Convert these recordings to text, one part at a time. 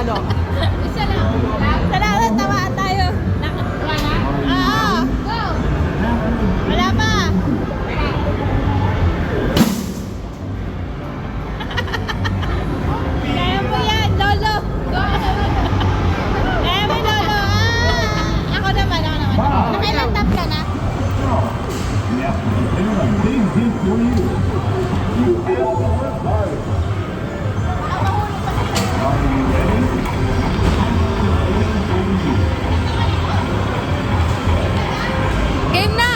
Lolo. Isa lang. Salamat, tamaan tayo. Wala na? Oo. Go. Wala pa. Kaya mo yan, Lolo. Go. Kaya mo, Lolo. Ako naman. Nakailang tap ka na? Yeah, there's a big hit for you. You have to work hard. Are you ready? Game na!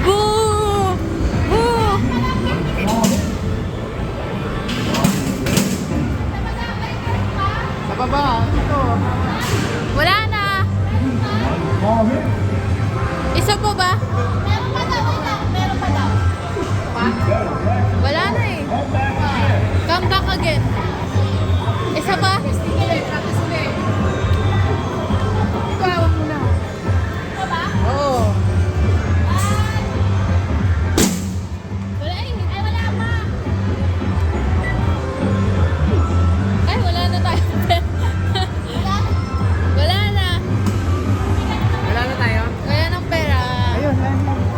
Boo! Boo! Sa baba. Ito. Wala na! Ball hit. Isa po ba? Meron pa daw. Meron pa daw. Better practice. Wala na eh. Come back again. Come back again. Isa pa? Ito, hawak mo na. Isa ba? Oo. Wala eh. Ay, wala pa. Ay, wala na tayo. Wala na. Wala na tayo. Wala ng pera. Ayun, ayun.